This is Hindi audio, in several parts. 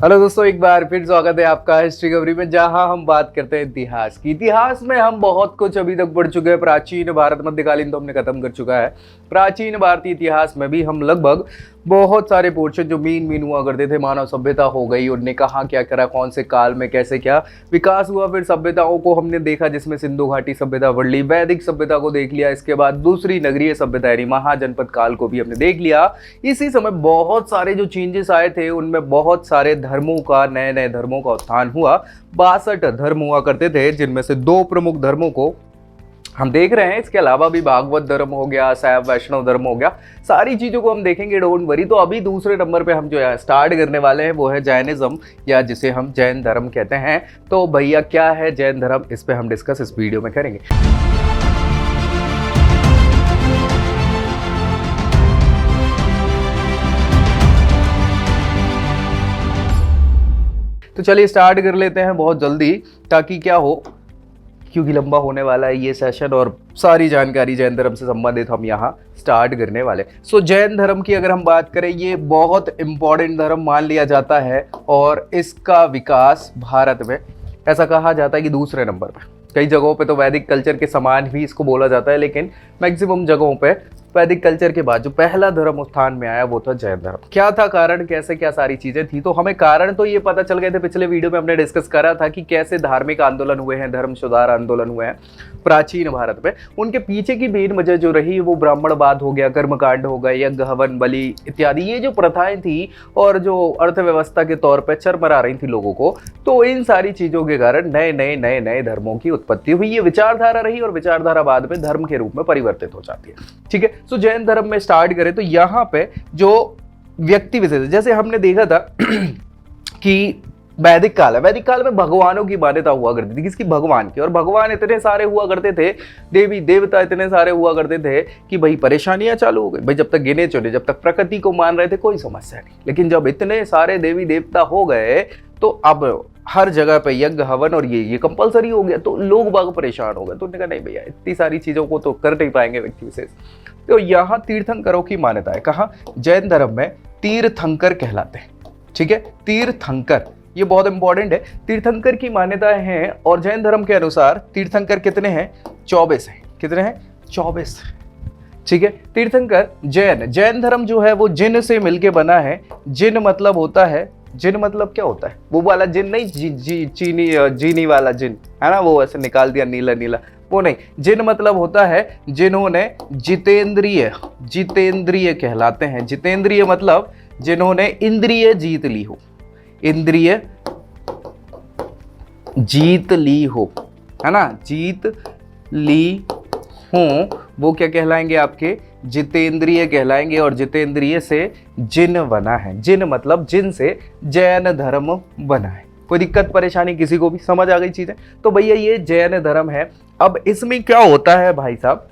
हेलो दोस्तों, एक बार फिर स्वागत है आपका हिस्ट्री कवरी में, जहां हम बात करते हैं इतिहास की। इतिहास में हम बहुत कुछ अभी तक पढ़ चुके हैं। प्राचीन भारत, मध्यकालीन तो हमने खत्म कर चुका है। प्राचीन भारतीय इतिहास में भी हम लगभग बहुत सारे पोर्शन जो मीन हुआ करते थे, मानव सभ्यता हो गई, उनने कहाँ क्या करा, कौन से काल में कैसे क्या विकास हुआ, फिर सभ्यताओं को हमने देखा, जिसमें सिंधु घाटी सभ्यता बढ़ ली, वैदिक सभ्यता को देख लिया, इसके बाद दूसरी नगरीय सभ्यता यानी महाजनपद काल को भी हमने देख लिया। इसी समय बहुत सारे जो चेंजेस आए थे, उनमें बहुत सारे धर्मों का, नए नए धर्मों का उत्थान हुआ। 62 धर्म हुआ करते थे, जिनमें से 2 प्रमुख धर्मों को हम देख रहे हैं। इसके अलावा भी भागवत धर्म हो गया, शैव वैष्णव धर्म हो गया, सारी चीज़ों को हम देखेंगे, डोंट वरी। तो अभी दूसरे नंबर पे हम जो है स्टार्ट करने वाले हैं वो है जैनिज्म, या जिसे हम जैन धर्म कहते हैं। तो भैया क्या है जैन धर्म, इस पे हम डिस्कस इस वीडियो में करेंगे। तो चलिए स्टार्ट कर लेते हैं बहुत जल्दी, ताकि क्या हो, क्योंकि लंबा होने वाला है ये सेशन और सारी जानकारी जैन धर्म से संबंधित हम यहाँ स्टार्ट करने वाले। सो जैन धर्म की अगर हम बात करें, ये बहुत इंपॉर्टेंट धर्म मान लिया जाता है और इसका विकास भारत में ऐसा कहा जाता है कि दूसरे नंबर पे। कई जगहों पे तो वैदिक कल्चर के समान भी इसको बोला जाता है, लेकिन मैक्सिमम जगहों पे वैदिक कल्चर के बाद जो पहला धर्म उत्थान में आया वो था जैन धर्म। क्या था कारण, कैसे क्या सारी चीजें थी, तो हमें कारण तो ये पता चल गए थे। पिछले वीडियो में हमने डिस्कस करा था कि कैसे धार्मिक आंदोलन हुए हैं, धर्म सुधार आंदोलन हुए हैं प्राचीन भारत में। उनके पीछे की मेन वजह जो रही वो ब्राह्मणवाद हो गया, कर्मकांड हो गए, यज्ञ हवन बलि इत्यादि, ये जो प्रथाएं थी और जो अर्थव्यवस्था के तौर पर चरमरा रही थी लोगों को, तो इन सारी चीजों के कारण नए धर्मों की उत्पत्ति हुई। ये विचारधारा रही और विचारधारा बाद में धर्म के रूप में परिवर्तित हो जाती है। ठीक है, तो जैन धर्म में स्टार्ट करें तो यहाँ पे जो व्यक्ति विशेष, जैसे हमने देखा था कि वैदिक काल है, वैदिक काल में भगवानों की मान्यता हुआ करती थी। किसकी? भगवान की। और भगवान इतने सारे हुआ करते थे, देवी देवता इतने सारे हुआ करते थे कि भाई परेशानियां चालू हो गई। भाई जब तक गिने चुने, जब तक प्रकृति को मान रहे थे कोई समस्या नहीं, लेकिन जब इतने सारे देवी देवता हो गए तो अब हर जगह पे यज्ञ हवन और ये कंपलसरी हो गया, तो लोग बाग परेशान हो गए। तो उन्होंने कहा नहीं भैया, इतनी सारी चीजों को तो कर नहीं पाएंगे व्यक्ति विशेष। तो यहाँ तीर्थंकरों की मान्यता है। कहाँ? जैन धर्म में तीर्थंकर कहलाते हैं। ठीक है, तीर्थंकर ये बहुत इंपॉर्टेंट है। तीर्थंकर की मान्यताएं हैं और जैन धर्म के अनुसार तीर्थंकर कितने हैं? 24 हैं। कितने हैं? 24। ठीक है, तीर्थंकर जैन धर्म जो है वो जिन से मिलके बना है। जिन मतलब होता है, जिन मतलब क्या होता है? वो वाला जिन नहीं, जीनी वाला जिन है ना, वो ऐसे निकाल दिया नीला नीला, वो नहीं। जिन मतलब होता है जिन्होंने जितेंद्रिय कहलाते हैं। जितेंद्रिय मतलब जिन्होंने इंद्रिय जीत ली हो, इंद्रिय जीत ली हो, है ना, जीत ली हो, वो क्या कहलाएंगे? आपके जितेंद्रिय कहलाएंगे। और जितेंद्रिय से जिन बना है। जिन मतलब जिन से जैन धर्म बना है। कोई दिक्कत परेशानी किसी को भी? समझ आ गई चीजें? तो भैया ये जैन धर्म है। अब इसमें क्या होता है भाई साहब,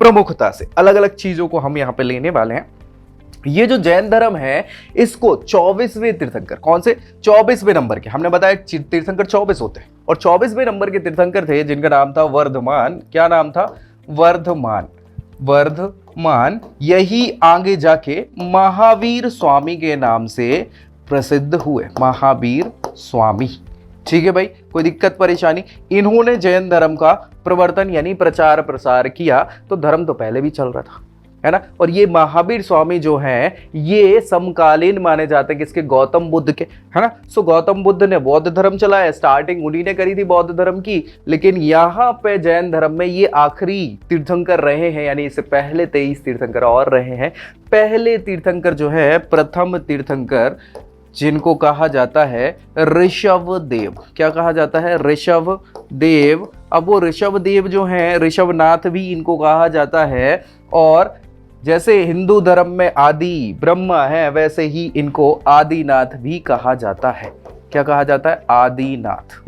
प्रमुखता से अलग अलग चीजों को हम यहाँ पे लेने वाले हैं। ये जो जैन धर्म है, इसको 24वें तीर्थंकर, कौन से? 24वें नंबर के। हमने बताया तीर्थंकर 24 होते हैं और 24वें नंबर के तीर्थंकर थे जिनका नाम था वर्धमान। क्या नाम था? वर्धमान। यही आगे जाके महावीर स्वामी के नाम से प्रसिद्ध हुए। महावीर स्वामी। ठीक है भाई, कोई दिक्कत परेशानी? इन्होंने जैन धर्म का प्रवर्तन यानी प्रचार प्रसार किया। तो धर्म तो पहले भी चल रहा था, है ना। और ये महावीर स्वामी जो हैं, ये समकालीन माने जाते हैं किसके? गौतम बुद्ध के, है ना। सो गौतम बुद्ध ने बौद्ध धर्म चलाया, स्टार्टिंग उन्हीं ने करी थी बौद्ध धर्म की, लेकिन यहाँ पे जैन धर्म में ये आखिरी तीर्थंकर रहे हैं, यानी इससे पहले 23 तीर्थंकर और रहे हैं। पहले तीर्थंकर जो है, प्रथम तीर्थंकर, जिनको कहा जाता है ऋषभदेव। क्या कहा जाता है? ऋषभदेव। अब वो ऋषभदेव जो हैं, ऋषभनाथ भी इनको कहा जाता है। और जैसे हिंदू धर्म में आदि ब्रह्मा है, वैसे ही इनको आदिनाथ भी कहा जाता है। क्या कहा जाता है? आदिनाथ।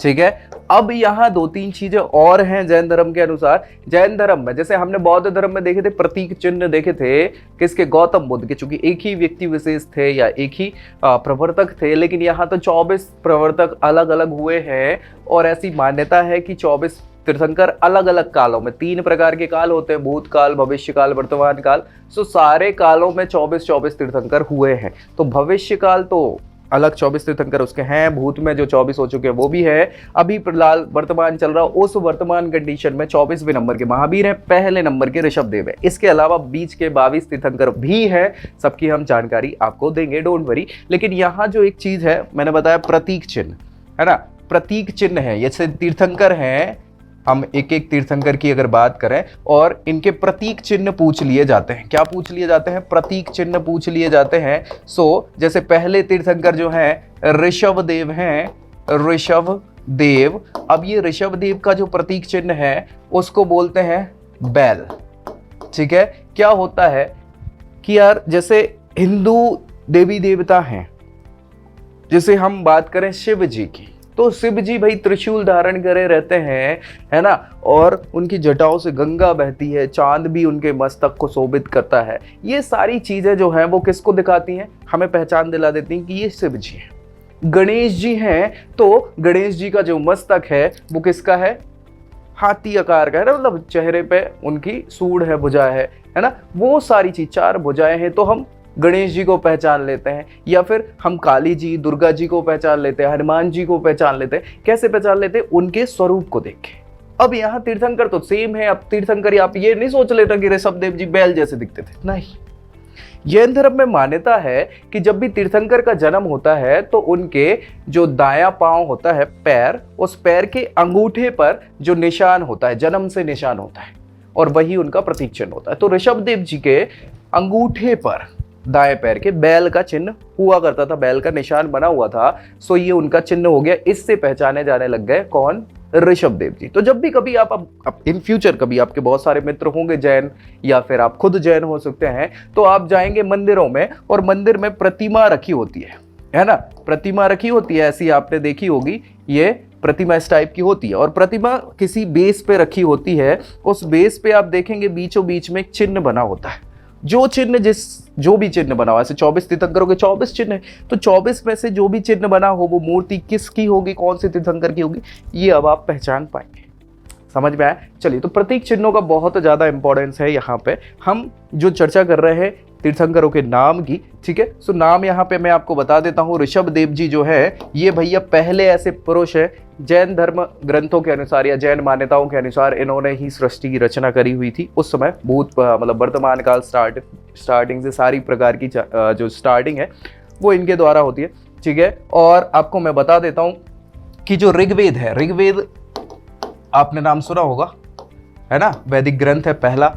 ठीक है, अब यहाँ 2-3 चीजें और हैं जैन धर्म के अनुसार। जैन धर्म में जैसे हमने बौद्ध धर्म में देखे थे, प्रतीक चिन्ह देखे थे किसके? गौतम बुद्ध के। चूंकि एक ही व्यक्ति विशेष थे या एक ही प्रवर्तक थे, लेकिन यहाँ तो 24 प्रवर्तक अलग अलग हुए हैं। और ऐसी मान्यता है कि 24 तीर्थंकर अलग अलग कालों में, 3 प्रकार के काल होते हैं, भूतकाल, भविष्य काल, वर्तमान काल। सो सारे कालों में 24-24 तीर्थंकर हुए हैं। तो भविष्य काल तो अलग 24 तीर्थंकर उसके हैं, भूत में जो 24 हो चुके हैं वो भी है। अभी फिलहाल वर्तमान चल रहा, उस वर्तमान कंडीशन में 24वें नंबर के महावीर हैं, पहले नंबर के ऋषभ देव है। इसके अलावा बीच के 22 तीर्थंकर भी हैं, सबकी हम जानकारी आपको देंगे, डोंट वरी। लेकिन यहाँ जो एक चीज है, मैंने बताया प्रतीक चिन्ह है ना, प्रतीक चिन्ह है। जैसे तीर्थंकर हैं, हम एक एक तीर्थंकर की अगर बात करें और इनके प्रतीक चिन्ह पूछ लिए जाते हैं। क्या पूछ लिए जाते हैं? प्रतीक चिन्ह पूछ लिए जाते हैं। सो जैसे पहले तीर्थंकर जो हैं ऋषभ देव हैं, ऋषभ देव। अब ये ऋषभ देव का जो प्रतीक चिन्ह है उसको बोलते हैं बैल। ठीक है, क्या होता है कि यार जैसे हिंदू देवी देवता हैं, जैसे हम बात करें शिव जी की, तो शिव जी भाई त्रिशूल धारण करे रहते हैं, है ना, और उनकी जटाओं से गंगा बहती है, चांद भी उनके मस्तक को शोभित करता है। ये सारी चीजें जो हैं वो किसको दिखाती हैं? हमें पहचान दिला देती हैं कि ये शिव जी हैं। गणेश जी हैं, तो गणेश जी का जो मस्तक है वो किसका है? हाथी आकार का है ना, मतलब चेहरे पे उनकी सूंड है, भुजा है ना, वो सारी चीज, 4 भुजाएं हैं, तो हम गणेश जी को पहचान लेते हैं। या फिर हम काली जी, दुर्गा जी को पहचान लेते हैं, हनुमान जी को पहचान लेते हैं। कैसे पहचान लेते हैं? उनके स्वरूप को देख के। अब यहाँ तीर्थंकर तो सेम है। अब तीर्थंकर आप ये नहीं सोच लेता कि ऋषभ देव जी बैल जैसे दिखते थे, नहीं। जैन धर्म में मान्यता है कि जब भी तीर्थंकर का जन्म होता है तो उनके जो दायां पांव होता है, पैर, उस पैर के अंगूठे पर जो निशान होता है, जन्म से निशान होता है, और वही उनका प्रतीक चिन्ह होता है। तो ऋषभ देव जी के अंगूठे पर दाएं पैर के बैल का चिन्ह हुआ करता था, बैल का निशान बना हुआ था। सो ये उनका चिन्ह हो गया। इससे पहचाने जाने लग गए कौन? ऋषभ देव जी। तो जब भी कभी आप इन फ्यूचर कभी आपके बहुत सारे मित्र होंगे जैन, या फिर आप खुद जैन हो सकते हैं, तो आप जाएंगे मंदिरों में और मंदिर में प्रतिमा रखी होती है ना, प्रतिमा रखी होती है, ऐसी आपने देखी होगी। ये प्रतिमा इस टाइप की होती है और प्रतिमा किसी बेस पे रखी होती है। उस बेस पे आप देखेंगे बीचों बीच में एक चिन्ह बना होता है। जो चिन्ह जो भी चिन्ह बना हुआ, ऐसे 24 तीर्थंकरों के 24 चिन्ह है, तो 24 में से जो भी चिन्ह बना हो वो मूर्ति किसकी होगी, कौन से तीर्थंकर की होगी, ये अब आप पहचान पाएंगे। समझ में आया? चलिए, तो प्रतीक चिन्हों का बहुत ज्यादा इंपॉर्टेंस है। यहाँ पे हम जो चर्चा कर रहे हैं तीर्थंकरों के नाम की, ठीक है। सो नाम यहाँ पे मैं आपको बता देता हूँ। ऋषभ देव जी जो है, ये भैया पहले ऐसे पुरुष है, जैन धर्म ग्रंथों के अनुसार या जैन मान्यताओं के अनुसार इन्होंने ही सृष्टि की रचना करी हुई थी। उस समय मतलब वर्तमान काल स्टार्टिंग से सारी प्रकार की जो स्टार्टिंग है वो इनके द्वारा होती है, ठीक है। और आपको मैं बता देता हूँ कि जो ऋग्वेद है, ऋग्वेद आपने नाम सुना होगा, है ना, वैदिक ग्रंथ है, पहला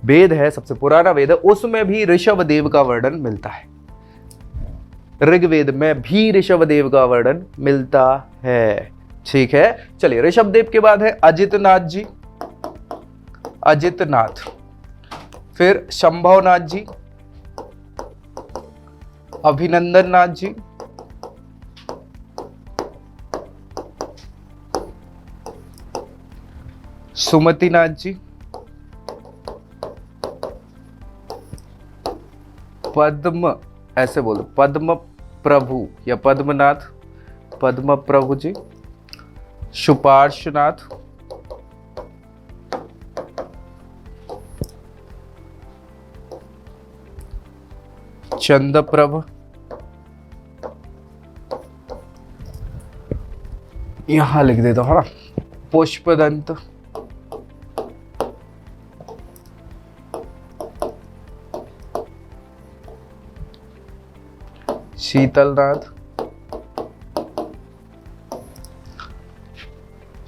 वेद है, सबसे पुराना वेद है, उसमें भी ऋषभ देव का वर्णन मिलता है। ऋग्वेद में भी ऋषभ देव का वर्णन मिलता है, ठीक है। चलिए, ऋषभ देव के बाद है अजितनाथ जी, अजितनाथ, फिर शंभवनाथ जी, अभिनंदन नाथ जी, सुमतिनाथ जी, पद्म, ऐसे बोलो, पद्म प्रभु या पद्मनाथ, पद्म प्रभु जी, शुपार्शनाथ, चंद्रप्रभ, यहां लिख देता हूं, पुष्पदंत, शीतलनाथ,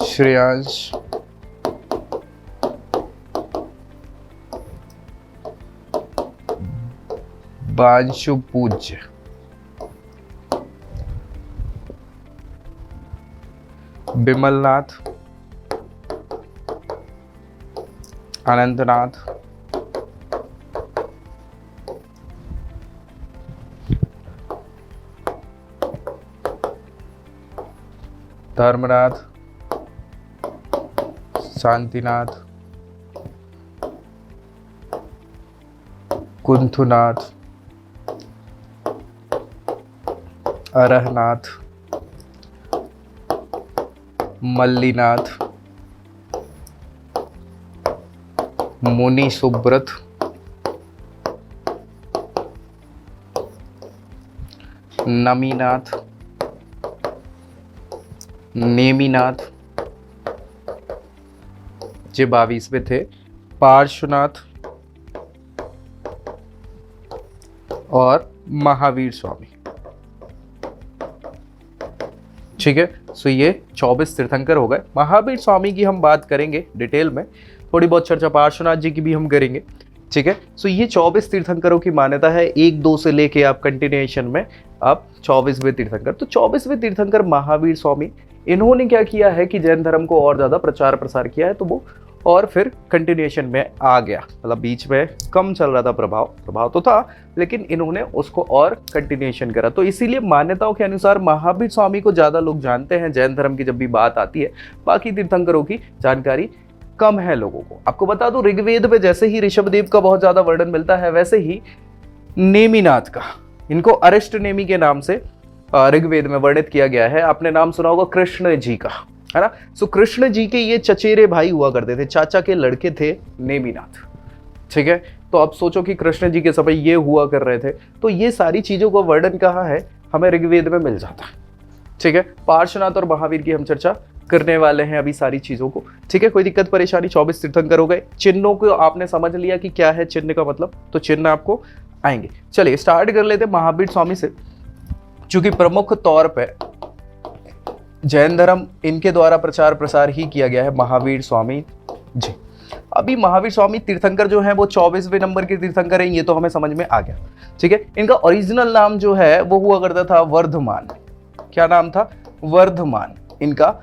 श्रेयांश, बांशु पूज्य, बिमलनाथ, अनंतनाथ, धर्मनाथ, शांतिनाथ, कुंथुनाथ, अरहनाथ, मल्लीनाथ, मुनि सुब्रत, नमीनाथ, नेमिनाथ, जो 22वें थे, पार्श्वनाथ और महावीर स्वामी। ठीक है, सो ये 24 तीर्थंकर हो गए। महावीर स्वामी की हम बात करेंगे डिटेल में, थोड़ी बहुत चर्चा पार्श्वनाथ जी की भी हम करेंगे। ठीक है, सो ये 24 तीर्थंकरों की मान्यता है, 1-2 से लेके आप कंटिन्यूएशन में आप 24वें तीर्थंकर। तो 24वें तीर्थंकर महावीर स्वामी, इन्होंने क्या किया है कि जैन धर्म को और ज़्यादा प्रचार प्रसार किया है, तो वो और फिर कंटिन्यूएशन में आ गया। मतलब बीच में कम चल रहा था प्रभाव तो था, लेकिन इन्होंने उसको और कंटिन्यूएशन करा। तो इसीलिए मान्यताओं के अनुसार महावीर स्वामी को ज़्यादा लोग जानते हैं जैन धर्म की जब भी बात आती है। बाकी तीर्थंकरों की जानकारी कम है लोगों को। आपको बता दूं, ऋग्वेद में जैसे ही ऋषभदेव का बहुत ज़्यादा वर्णन मिलता है, वैसे ही नेमिनाथ का, इनको अरिष्ट नेमि के नाम से ऋग्वेद में वर्णित किया गया है। आपने नाम सुना होगा कृष्ण जी का, है ना। सो कृष्ण जी के ये चचेरे भाई हुआ करते थे, चाचा के लड़के थे नेमिनाथ। ठीक है, तो अब सोचो कि कृष्ण जी के समय ये हुआ कर रहे थे, तो ये सारी चीजों का वर्णन कहाँ है, हमें ऋग्वेद में मिल जाता है। ठीक है, पार्श्वनाथ और महावीर की हम चर्चा करने वाले हैं अभी सारी चीजों को। ठीक है, कोई दिक्कत परेशानी? 24 तीर्थंकर हो गए। चिन्हों को आपने समझ लिया कि क्या है चिन्ह का मतलब, तो चिन्ह आपको आएंगे। चलिए स्टार्ट कर लेते हैं महावीर स्वामी से, चूंकि प्रमुख तौर पे जैन धर्म इनके द्वारा प्रचार प्रसार ही किया गया है, महावीर स्वामी जी। अभी महावीर स्वामी तीर्थंकर जो है वो 24वें नंबर के तीर्थंकर हैं, ये तो हमें समझ में आ गया। ठीक है, इनका ओरिजिनल नाम जो है वो हुआ करता था वर्धमान। क्या नाम था? वर्धमान इनका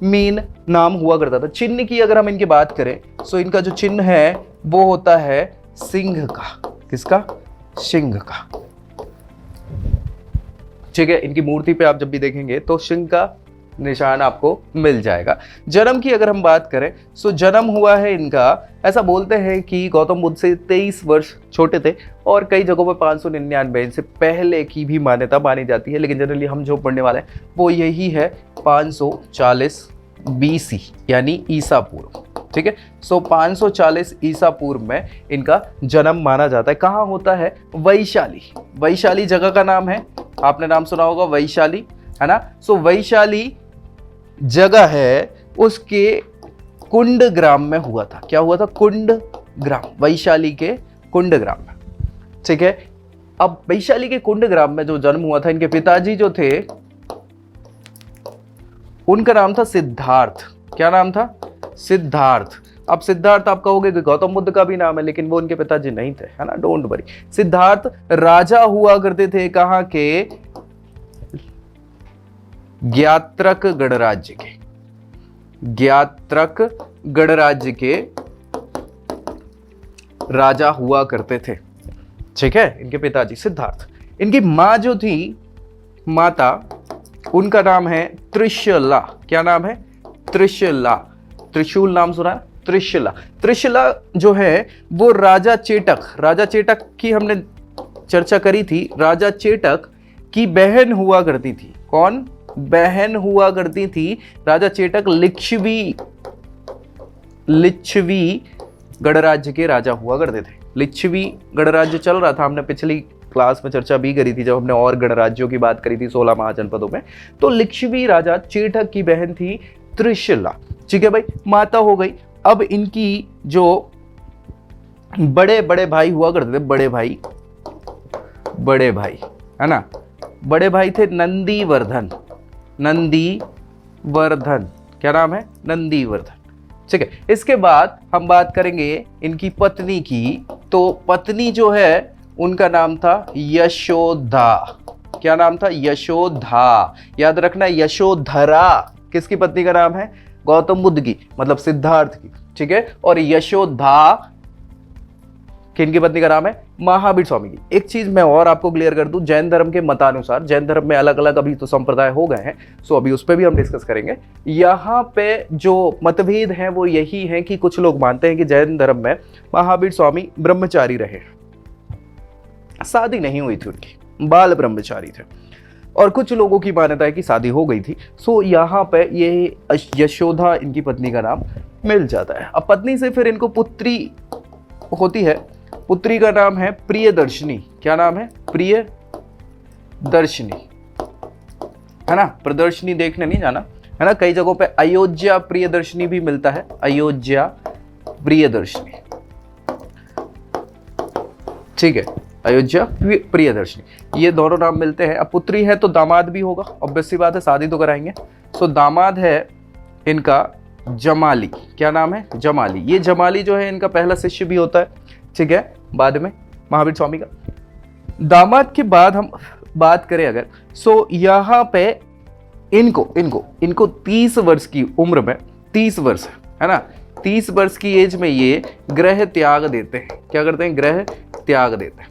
मेन नाम हुआ करता था। चिन्ह की अगर हम इनकी बात करें, तो इनका जो चिन्ह है वो होता है सिंह का। किसका? सिंह का। ठीक है, इनकी मूर्ति पे आप जब भी देखेंगे तो सिंह का निशान आपको मिल जाएगा। जन्म की अगर हम बात करें, तो जन्म हुआ है इनका, ऐसा बोलते हैं कि गौतम बुद्ध से 23 वर्ष छोटे थे, और कई जगहों पर 599 इनसे पहले की भी मान्यता मानी जाती है, लेकिन जनरली हम जो पढ़ने वाले हैं वो यही है 540 BC यानी ईसा पूर्व। ठीक है, सो 540 ईसा पूर्व में इनका जन्म माना जाता है। कहाँ होता है? वैशाली। वैशाली जगह का नाम है, आपने नाम सुना होगा वैशाली, है ना। सो वैशाली जगह है, उसके कुंड ग्राम में हुआ था। क्या हुआ था? कुंड ग्राम, वैशाली के कुंड ग्राम में। ठीक है, अब वैशाली के कुंड ग्राम में जो जन्म हुआ था, इनके पिताजी जो थे उनका नाम था सिद्धार्थ। क्या नाम था? सिद्धार्थ। अब सिद्धार्थ आप कहोगे कि गौतम बुद्ध का भी नाम है, लेकिन वो उनके पिताजी नहीं थे, है ना। Don't worry. सिद्धार्थ राजा हुआ करते थे, कहां के? ज्ञात्रक गणराज्य के। ज्ञात्रक गणराज्य के राजा हुआ करते थे। ठीक है, इनके पिताजी सिद्धार्थ। इनकी मां जो थी, माता, उनका नाम है त्रिशला। क्या नाम है? त्रिशला। त्रिशूल नाम सुना? त्रिशला। त्रिशला जो है वो राजा चेटक की हमने चर्चा करी थी। राजा चेटक की बहन हुआ करती थी। कौन बहन हुआ करती थी? राजा चेटक लिच्छवी गणराज्य के राजा हुआ करते थे। लिच्छवी गणराज्य चल रहा था, हमने पिछली क्लास में चर्चा भी करी थी जब हमने और गणराज्यों की बात करी थी 16 महाजनपदों में। तो लिच्छवी राजा चेटक की बहन थी त्रिशला। ठीक है भाई, माता हो गई। अब इनकी जो बड़े बड़े भाई हुआ करते थे, बड़े भाई, है ना, बड़े भाई थे नंदीवर्धन। क्या नाम है? नंदीवर्धन। ठीक है, इसके बाद हम बात करेंगे इनकी पत्नी की। तो पत्नी जो है उनका नाम था यशोधा। क्या नाम था? यशोधा। याद रखना, यशोधरा किसकी पत्नी का नाम है? गौतम बुद्ध की, मतलब सिद्धार्थ की। ठीक है, और यशोधा किनकी पत्नी का नाम है? महावीर स्वामी की। एक चीज मैं और आपको क्लियर कर दूं, जैन धर्म के मतानुसार, जैन धर्म में अलग अलग अभी तो संप्रदाय हो गए हैं, सो अभी उस पर भी हम डिस्कस करेंगे। यहाँ पे जो मतभेद हैं वो यही है कि कुछ लोग मानते हैं कि जैन धर्म में महावीर स्वामी ब्रह्मचारी रहे, शादी नहीं हुई थी उनकी, बाल ब्रह्मचारी थे। और कुछ लोगों की मान्यता है कि शादी हो गई थी। सो यहाँ पे ये यशोधा इनकी पत्नी का नाम मिल जाता है। अब पत्नी से फिर इनको पुत्री होती है, पुत्री का नाम है प्रियदर्शनी। क्या नाम है? प्रियदर्शनी, है ना। प्रदर्शनी देखने नहीं जाना, है ना। कई जगहों पे अयोध्या प्रियदर्शनी भी मिलता है, अयोध्या प्रियदर्शनी, ठीक है, अयोध्या प्रियदर्शनी, ये दोनों नाम मिलते हैं। अब पुत्री है तो दामाद भी होगा, ऑब्वियस सी बात है, शादी तो कराएंगे। सो दामाद है इनका जमाली। क्या नाम है? जमाली। ये जमाली जो है इनका पहला शिष्य भी होता है, ठीक है, बाद में महावीर स्वामी का। दामाद के बाद हम बात करें अगर, सो यहाँ पे इनको 30 वर्ष की उम्र में, 30 वर्ष है ना, 30 वर्ष की एज में ये ग्रह त्याग देते हैं। क्या करते हैं? ग्रह त्याग देते हैं।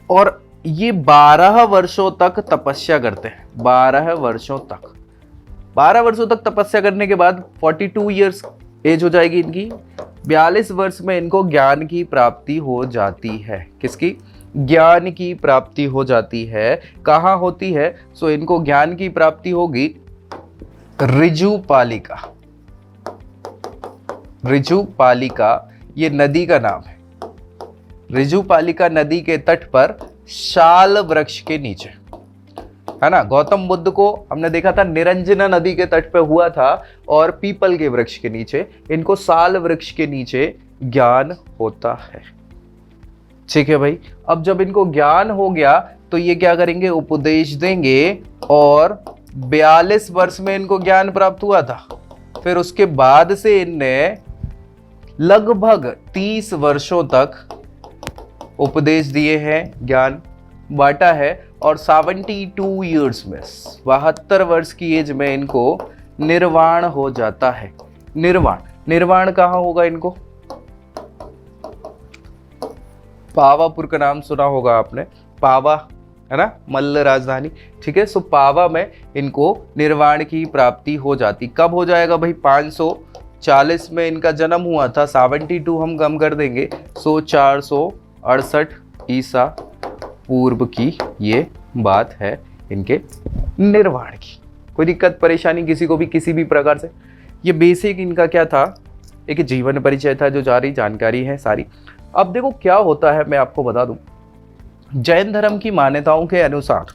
और ये 12 वर्षों तक तपस्या करते हैं, 12 वर्षों तक। 12 वर्षों तक तपस्या करने के बाद 42 ईयर्स एज हो जाएगी इनकी। 42 वर्ष में इनको ज्ञान की प्राप्ति हो जाती है। किसकी? ज्ञान की प्राप्ति हो जाती है। कहाँ होती है? सो इनको ज्ञान की प्राप्ति होगी ऋजुपालिका। ऋजुपालिका ये नदी का नाम है। ऋजुपालिका नदी के तट पर शाल वृक्ष के नीचे, है ना। गौतम बुद्ध को हमने देखा था निरंजना नदी के तट पे हुआ था, और पीपल के वृक्ष के नीचे, इनको साल वृक्ष के नीचे ज्ञान होता है, ठीक है भाई। अब जब इनको ज्ञान हो गया तो ये क्या करेंगे? उपदेश देंगे। और 42 वर्ष में इनको ज्ञान प्राप्त हुआ था। फिर उसके बाद से इनने लगभग 30 वर्षों तक उपदेश दिए हैं, ज्ञान बांटा है। और 72 ईयर्स में, 72 वर्ष की एज में इनको निर्वाण हो जाता है। निर्वाण कहाँ होगा इनको? पावापुर का नाम सुना होगा आपने, पावा, है ना, मल्ल राजधानी, ठीक है। सो पावा में इनको निर्वाण की प्राप्ति हो जाती। कब हो जाएगा भाई? 540 में इनका जन्म हुआ था, 72 हम कम कर देंगे, सो 468 ईसा पूर्व की ये बात है इनके निर्वाण की। कोई दिक्कत परेशानी किसी को भी किसी भी प्रकार से? ये बेसिक इनका क्या था, एक जीवन परिचय था, जो सारी जानकारी है सारी। अब देखो क्या होता है, मैं आपको बता दूं। जैन धर्म की मान्यताओं के अनुसार,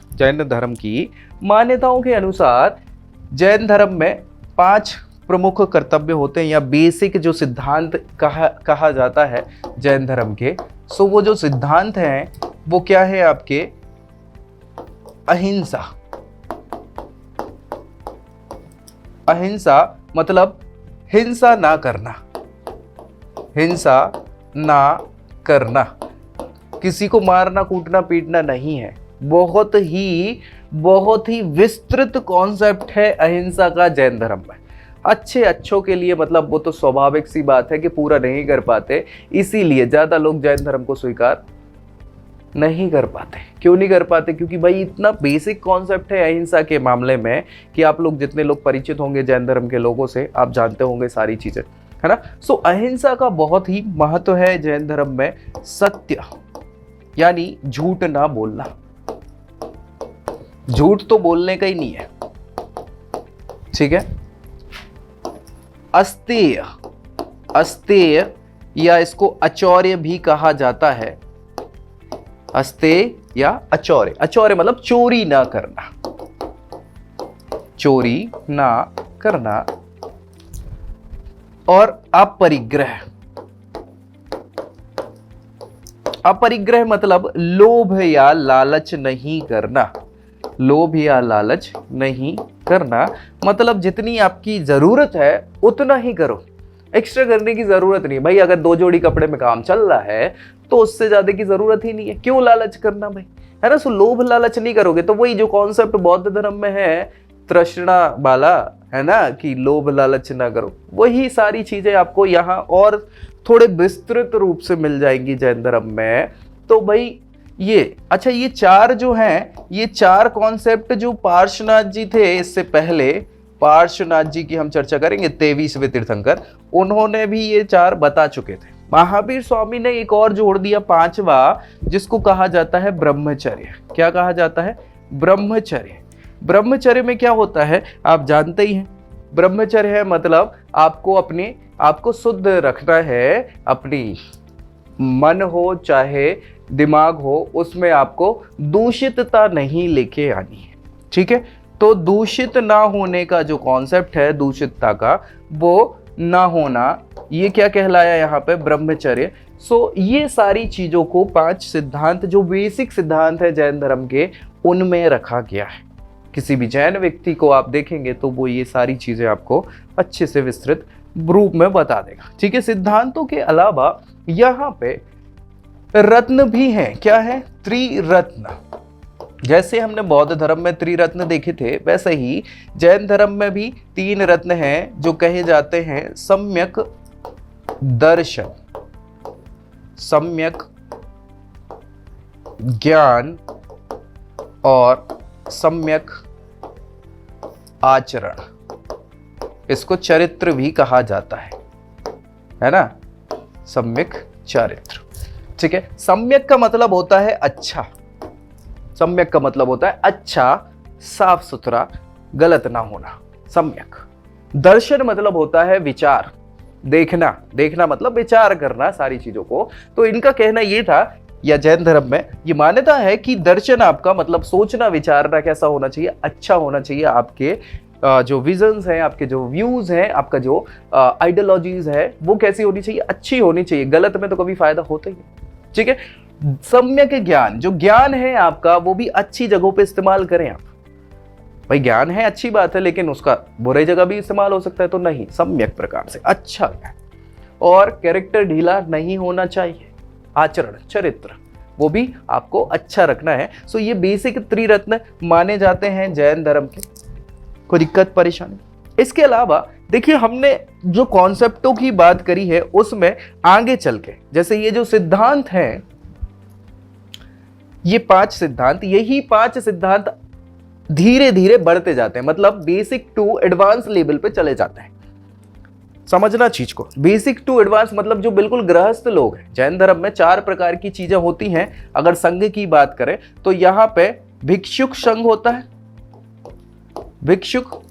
जैन धर्म में 5 प्रमुख कर्तव्य होते हैं, या बेसिक जो सिद्धांत कहा जाता है जैन धर्म के। सो वो जो सिद्धांत हैं वो क्या है आपके? अहिंसा। अहिंसा मतलब हिंसा ना करना, हिंसा ना करना, किसी को मारना कूटना पीटना नहीं है। बहुत ही विस्तृत कॉन्सेप्ट है अहिंसा का जैन धर्म में। अच्छों के लिए, मतलब वो तो स्वाभाविक सी बात है कि पूरा नहीं कर पाते, इसीलिए ज्यादा लोग जैन धर्म को स्वीकार नहीं कर पाते। क्यों नहीं कर पाते? क्योंकि भाई इतना बेसिक कॉन्सेप्ट है अहिंसा के मामले में कि आप लोग जितने लोग परिचित होंगे जैन धर्म के लोगों से, आप जानते होंगे सारी चीजें, है ना। सो अहिंसा का बहुत ही महत्व है जैन धर्म में। सत्य यानी झूठ ना बोलना, झूठ तो बोलने का ही नहीं है, ठीक है। अस्तेय, अस्तेय या इसको अचौर्य भी कहा जाता है। अस्तेय या अचौर्य, अचौर्य मतलब चोरी ना करना, चोरी ना करना। और अपरिग्रह, अपरिग्रह मतलब लोभ या लालच नहीं करना, लोभ या लालच नहीं करना। मतलब जितनी आपकी जरूरत है उतना ही करो, एक्स्ट्रा करने की जरूरत नहीं। भाई अगर 2 जोड़ी कपड़े में काम चल रहा है तो उससे ज्यादा की जरूरत ही नहीं है, क्यों लालच करना भाई, है ना। सो लोभ लालच नहीं करोगे तो वही जो कॉन्सेप्ट बौद्ध धर्म में है तृष्णा वाला, है ना, कि लोभ लालच ना करो, वही सारी चीजें आपको यहाँ और थोड़े विस्तृत रूप से मिल जाएंगी जैन धर्म में। तो भाई ये अच्छा, ये 4 जो हैं, ये 4 कॉन्सेप्ट जो पार्श्वनाथ जी थे, इससे पहले पार्श्वनाथ जी की हम चर्चा करेंगे, 23वें तीर्थंकर, उन्होंने भी ये 4 बता चुके थे। महावीर स्वामी ने एक और जोड़ दिया 5वां, जिसको कहा जाता है ब्रह्मचर्य। क्या कहा जाता है? ब्रह्मचर्य। ब्रह्मचर्य में क्या होता है आप जानते ही हैं। ब्रह्मचर्य है मतलब आपको शुद्ध रखना है, अपनी मन हो चाहे दिमाग हो, उसमें आपको दूषितता नहीं लेके आनी है। ठीक है, तो दूषित ना होने का जो कॉन्सेप्ट है, दूषितता का, वो ना होना, ये क्या कहलाया यहाँ पे? ब्रह्मचर्य। सो ये सारी चीजों को 5 सिद्धांत जो बेसिक सिद्धांत है जैन धर्म के, उनमें रखा गया है। किसी भी जैन व्यक्ति को आप देखेंगे तो वो ये सारी चीजें आपको अच्छे से विस्तृत रूप में बता देगा। ठीक है, सिद्धांतों के अलावा यहाँ पे रत्न भी हैं। क्या है? त्रिरत्न। जैसे हमने बौद्ध धर्म में त्रिरत्न देखे थे, वैसे ही जैन धर्म में भी 3 रत्न हैं जो कहे जाते हैं सम्यक दर्शन, सम्यक ज्ञान और सम्यक आचरण। इसको चरित्र भी कहा जाता है ना? सम्यक चरित्र। ठीक है, सम्यक का मतलब होता है अच्छा, सम्यक का मतलब होता है अच्छा, साफ सुथरा, गलत ना होना, सम्यक। दर्शन मतलब होता है विचार, देखना, देखना मतलब विचार करना सारी चीजों को। तो इनका कहना यह था, या जैन धर्म में ये मान्यता है कि दर्शन आपका मतलब सोचना विचारना कैसा होना चाहिए? अच्छा होना चाहिए। आपके जो विजन्स हैं, आपके जो व्यूज हैं, आपका जो आइडियोलॉजीज है, वो कैसी होनी चाहिए? अच्छी होनी चाहिए। गलत में तो कभी फायदा होता ही नहीं। ठीक है, सम्यक ज्ञान, जो ज्ञान है आपका वो भी अच्छी जगहों पे इस्तेमाल करें आप। भाई ज्ञान है अच्छी बात है, लेकिन उसका बुरी जगह भी इस्तेमाल हो सकता है, तो नहीं, सम्यक प्रकार से अच्छा ज्ञान। और कैरेक्टर ढीला नहीं होना चाहिए, आचरण चरित्र वो भी आपको अच्छा रखना है। सो ये बेसिक त्रिरत्न माने जाते हैं जैन धर्म के। कोई दिक्कत परेशानी? इसके अलावा देखिए, हमने जो कॉन्सेप्टों की बात करी है उसमें आगे चल के, जैसे ये जो सिद्धांत हैं, ये 5 सिद्धांत, यही 5 सिद्धांत धीरे धीरे बढ़ते जाते हैं, मतलब बेसिक टू एडवांस लेवल पे चले जाते हैं। समझना चीज को, बेसिक टू एडवांस मतलब जो बिल्कुल गृहस्थ लोग हैं। जैन धर्म में 4 प्रकार की चीजें होती हैं। अगर संघ की बात करें तो यहां पे भिक्षुक संघ होता है, भिक्षुक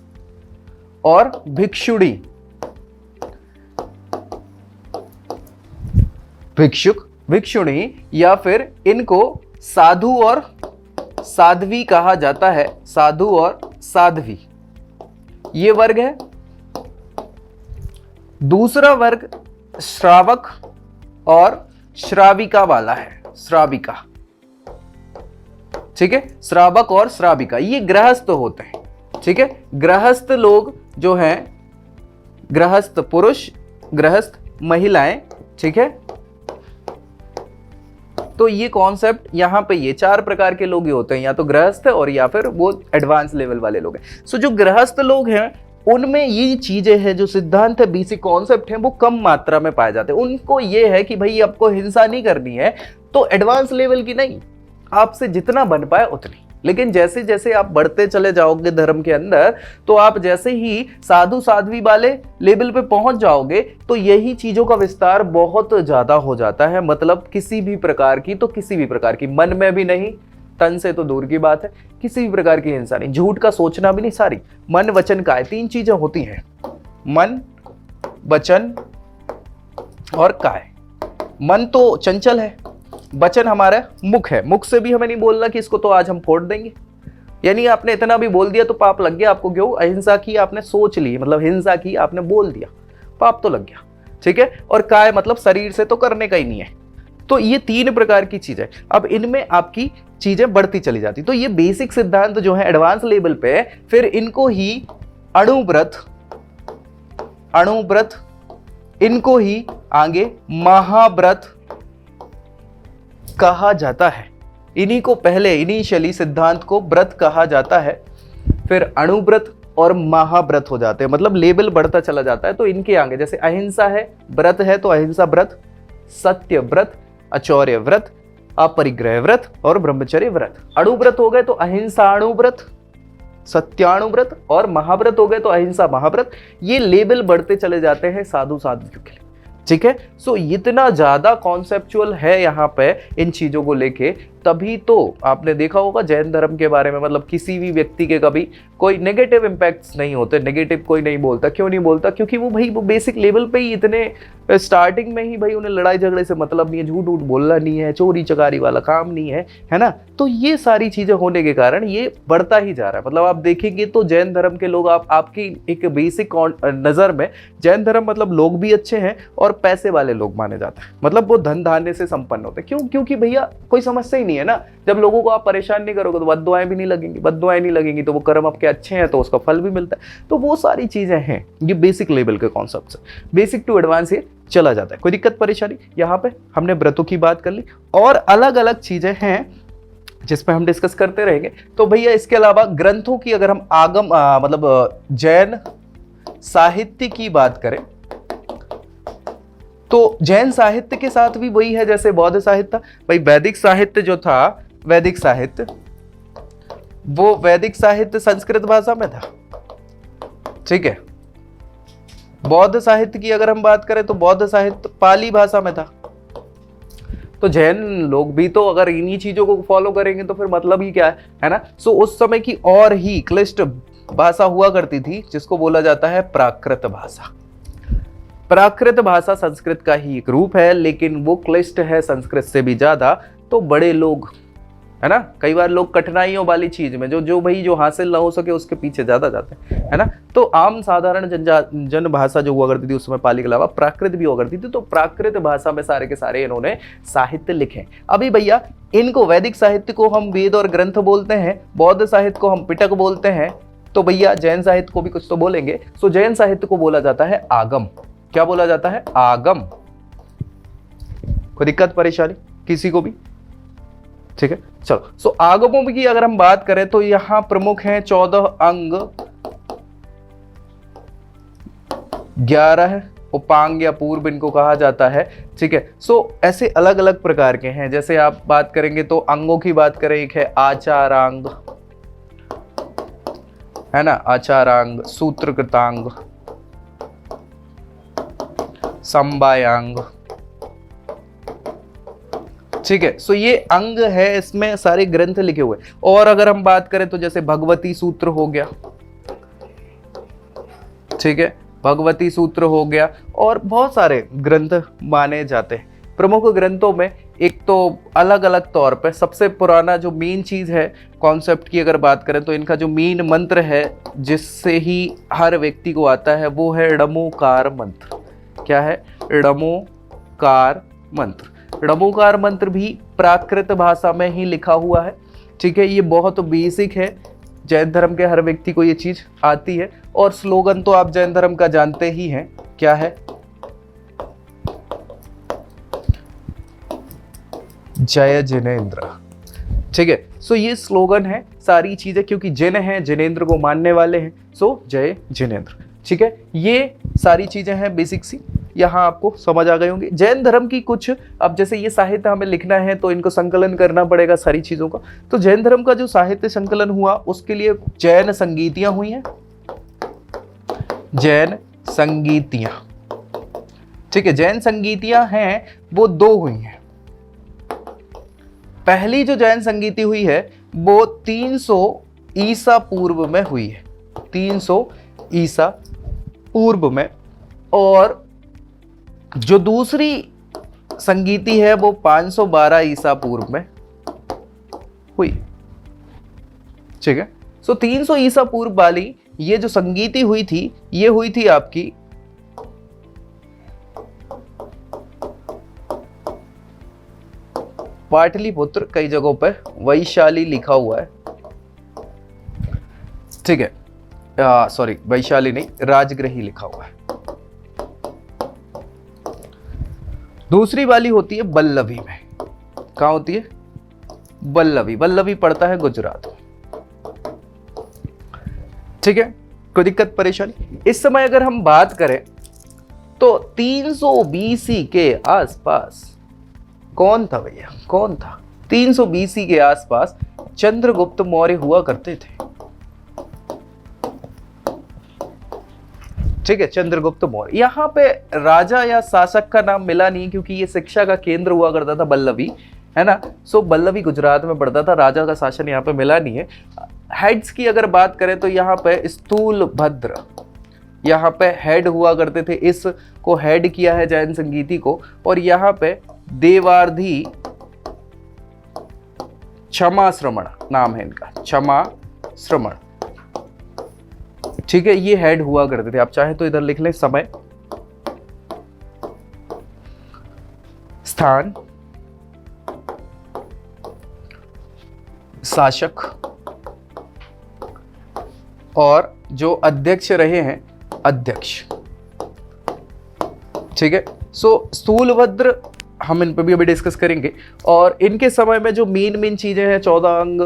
और भिक्षुणी। भिक्षुक, भिक्षुणी, या फिर इनको साधु और साध्वी कहा जाता है, साधु और साध्वी, ये वर्ग है। दूसरा वर्ग श्रावक और श्राविका वाला है, श्राविका। ठीक है, श्रावक और श्राविका ये गृहस्थ होते हैं। ठीक है, गृहस्थ लोग जो हैं, गृहस्थ पुरुष, गृहस्थ महिलाएं। ठीक है, तो ये कॉन्सेप्ट यहाँ पे ये 4 प्रकार के लोग ही होते हैं, या तो गृहस्थ और या फिर वो एडवांस लेवल वाले लोग हैं। सो जो गृहस्थ लोग हैं उनमें ये चीजें हैं, जो सिद्धांत है, बेसिक कॉन्सेप्ट हैं, वो कम मात्रा में पाए जाते हैं। उनको ये है कि भाई आपको हिंसा नहीं करनी है, तो एडवांस लेवल की नहीं, आपसे जितना बन पाए उतनी। लेकिन जैसे जैसे आप बढ़ते चले जाओगे धर्म के अंदर, तो आप जैसे ही साधु साध्वी वाले लेवल पे पहुंच जाओगे, तो यही चीजों का विस्तार बहुत ज्यादा हो जाता है। मतलब किसी भी प्रकार की, तो किसी भी प्रकार की, मन में भी नहीं, तन से तो दूर की बात है, किसी भी प्रकार की हिंसा नहीं, झूठ का सोचना भी नहीं, सारी मन वचन काय 3 चीजें होती हैं, मन वचन और काय। मन तो चंचल है, वचन हमारा मुख है, मुख से भी हमें नहीं बोलना कि इसको तो आज हम फोड़ देंगे, यानी आपने इतना भी बोल दिया तो पाप लग गया आपको। क्यों? अहिंसा की आपने सोच ली, मतलब हिंसा की आपने बोल दिया, पाप तो लग गया। ठीक है, और काय मतलब शरीर से तो करने का ही नहीं है। तो ये 3 प्रकार की चीजें, अब इनमें आपकी चीजें बढ़ती चली जाती। तो ये बेसिक सिद्धांत जो है एडवांस लेवल पे, फिर इनको ही अणुव्रत, अणुव्रत, इनको ही आगे महाव्रत कहा जाता है। इन्हीं को पहले इनिशियली सिद्धांत को व्रत कहा जाता है, फिर अणुव्रत और महाव्रत हो जाते हैं, मतलब लेवल बढ़ता चला जाता है। तो इनके आगे जैसे अहिंसा है, व्रत है, तो अहिंसा व्रत, सत्य व्रत, अचौर्य व्रत, अपरिग्रह व्रत और ब्रह्मचर्य व्रत। अणुव्रत हो गए तो अहिंसा अणुव्रत, सत्याणुव्रत, और महाव्रत हो गए तो अहिंसा महाव्रत। ये लेवल बढ़ते चले जाते हैं साधु साध्वियों के लिए। ठीक है, सो इतना ज्यादा कॉन्सेप्चुअल है यहाँ पे इन चीजों को लेके, तभी तो आपने देखा होगा जैन धर्म के बारे में, मतलब किसी भी व्यक्ति के कभी कोई नेगेटिव इम्पैक्ट्स नहीं होते, नेगेटिव कोई नहीं बोलता। क्यों नहीं बोलता? क्योंकि वो भाई वो बेसिक लेवल पे ही इतने स्टार्टिंग में ही भाई उन्हें लड़ाई झगड़े से मतलब नहीं है, झूठ झूठ बोलना नहीं है, चोरी चकारी वाला काम नहीं है, है ना। तो ये सारी चीजें होने के कारण ये बढ़ता ही जा रहा है। मतलब आप देखेंगे तो जैन धर्म के लोग, आपकी एक बेसिक नजर में जैन धर्म मतलब लोग भी अच्छे हैं और पैसे वाले लोग माने जाते हैं, मतलब वो धन धान्य से संपन्न होते हैं। क्यों? क्योंकि भैया कोई समस्या ही नहीं है ना। जब लोगों को आप परेशान नहीं करोगे तो बद्दुआएं भी नहीं लगेंगी, बद्दुआएं नहीं लगेंगी तो वो कर्म आपके अच्छे हैं तो उसका फल भी मिलता है। तो वो सारी चीजें हैं, ये बेसिक लेवल के कॉन्सेप्ट है, बेसिक टू एडवांस ये चला जाता है। कोई दिक्कत परेशानी? यहाँ पे हमने व्रतों की बात कर ली और अलग अलग चीजें हैं जिसपे हम डिस्कस करते रहेंगे। तो भैया इसके अलावा ग्रंथों की अगर हम आगम मतलब जैन साहित्य की बात करें तो जैन साहित्य के साथ भी वही है जैसे बौद्ध साहित्य था। भाई वैदिक साहित्य जो था, वैदिक साहित्य, वो वैदिक साहित्य संस्कृत भाषा में था, ठीक है। बौद्ध साहित्य की अगर हम बात करें तो बौद्ध साहित्य पाली भाषा में था। तो जैन लोग भी तो अगर इन्हीं चीजों को फॉलो करेंगे तो फिर मतलब ही क्या है ना। सो उस समय की और ही क्लिष्ट भाषा हुआ करती थी जिसको बोला जाता है प्राकृत भाषा। प्राकृत भाषा संस्कृत का ही एक रूप है, लेकिन वो क्लिष्ट है संस्कृत से भी ज्यादा। तो बड़े लोग, है ना, कई बार लोग कठिनाइयों वाली चीज में जो भाई जो हासिल ना हो सके उसके पीछे ज्यादा जाते हैं, है ना। तो आम साधारण जन भाषा जो हुआ करती थी उस समय पाली के अलावा प्राकृत भी हुआ करती थी। तो प्राकृत भाषा में सारे के सारे इन्होंने साहित्य लिखे। अभी भैया इनको वैदिक साहित्य को हम वेद और ग्रंथ बोलते हैं, बौद्ध साहित्य को हम पिटक बोलते हैं। तो भैया जैन साहित्य को भी कुछ तो बोलेंगे। सो जैन साहित्य को बोला जाता है आगम। क्या बोला जाता है? आगम। कोई दिक्कत परेशानी किसी को भी? ठीक है, चलो। सो आगमों की अगर हम बात करें तो यहां प्रमुख हैं 14 अंग, 11 उपांग या पूर्व इनको कहा जाता है, ठीक है। सो ऐसे अलग अलग प्रकार के हैं। जैसे आप बात करेंगे तो अंगों की बात करें, एक है आचारांग, है ना, आचारांग, सूत्रकृतांग, संबायांग, ठीक है। सो ये अंग है, इसमें सारे ग्रंथ लिखे हुए। और अगर हम बात करें तो जैसे भगवती सूत्र हो गया, ठीक है, भगवती सूत्र हो गया, और बहुत सारे ग्रंथ माने जाते हैं। प्रमुख ग्रंथों में एक तो अलग अलग तौर पे सबसे पुराना जो मेन चीज है कॉन्सेप्ट की अगर बात करें तो इनका जो मेन मंत्र है जिससे ही हर व्यक्ति को आता है वो है णमोकार मंत्र। क्या है? णमोकार मंत्र। णमोकार मंत्र भी प्राकृत भाषा में ही लिखा हुआ है, ठीक है। ये बहुत बेसिक है, जैन धर्म के हर व्यक्ति को ये चीज आती है। और स्लोगन तो आप जैन धर्म का जानते ही हैं, क्या है? जय जिनेंद्र, ठीक है। सो ये स्लोगन है, सारी चीजें क्योंकि जिन हैं, जिनेंद्र को मानने वाले हैं, सो जय जिनेंद्र, ठीक है। ये सारी चीजें हैं बेसिक सी, यहाँ आपको समझ आ गई होंगी। जैन धर्म की कुछ, अब जैसे ये साहित्य हमें लिखना है तो इनको संकलन करना पड़ेगा सारी चीजों का। तो जैन धर्म का जो साहित्य संकलन हुआ उसके लिए जैन संगीतियां हुई हैं, जैन संगीतियां, ठीक है। जैन संगीतियां हैं वो 2 हुई हैं। पहली जो जैन संगीति हुई है वो 300 ईसा पूर्व में हुई है, 300 ईसा पूर्व में। और जो दूसरी संगीति है वो 512 ईसा पूर्व में हुई, ठीक है। सो 300 ईसा पूर्व वाली ये जो संगीति हुई थी, ये हुई थी आपकी पाटलिपुत्र, कई जगहों पर वैशाली लिखा हुआ है, ठीक है। सॉरी, वैशाली नहीं, राजगृही लिखा हुआ है। दूसरी वाली होती है बल्लभी में। कहां होती है? बल्लभी। बल्लभी पड़ता है गुजरात में, ठीक है। कोई दिक्कत परेशानी? इस समय अगर हम बात करें तो 300 बीसी के आसपास कौन था भैया? कौन था? 300 बीसी के आसपास चंद्रगुप्त मौर्य हुआ करते थे, ठीक है। चंद्रगुप्त मौर्य, यहाँ पे राजा या शासक का नाम मिला नहीं क्योंकि ये शिक्षा का केंद्र हुआ करता था बल्लभी, है ना। सो बल्लभी गुजरात में पड़ता था, राजा का शासन यहाँ पे मिला नहीं है। हेड्स की अगर बात करें तो यहाँ पे स्थूलभद्र यहाँ पे हेड हुआ करते थे, इसको हेड किया है जैन संगीति को। और यहाँ पे देवार्धी क्षमा श्रमण नाम है इनका, क्षमा श्रमण, ठीक है, ये हेड हुआ करते थे। आप चाहे तो इधर लिख लें समय, स्थान, शासक, और जो अध्यक्ष रहे हैं अध्यक्ष, ठीक है। सो स्थूलभद्र हम इन पे भी अभी डिस्कस करेंगे। और इनके समय में जो मेन चीजें हैं, 14 अंग,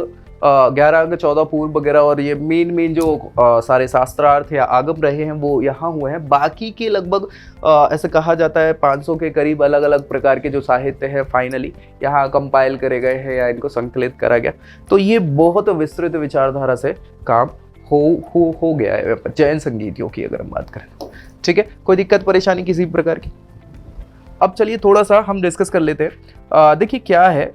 11 अंग, 14 पूर्व वगैरह, और ये मेन जो सारे शास्त्रार्थ या आगम रहे हैं वो यहाँ हुए हैं। बाकी के लगभग ऐसे कहा जाता है 500 के करीब अलग अलग प्रकार के जो साहित्य है फाइनली यहाँ कंपाइल करे गए हैं या इनको संकलित करा गया। तो ये बहुत विस्तृत विचारधारा से काम हो गया है जैन संगीतियों की अगर हम बात करें, ठीक है। कोई दिक्कत परेशानी किसी भी प्रकार की? अब चलिए थोड़ा सा हम डिस्कस कर लेते हैं। देखिए क्या है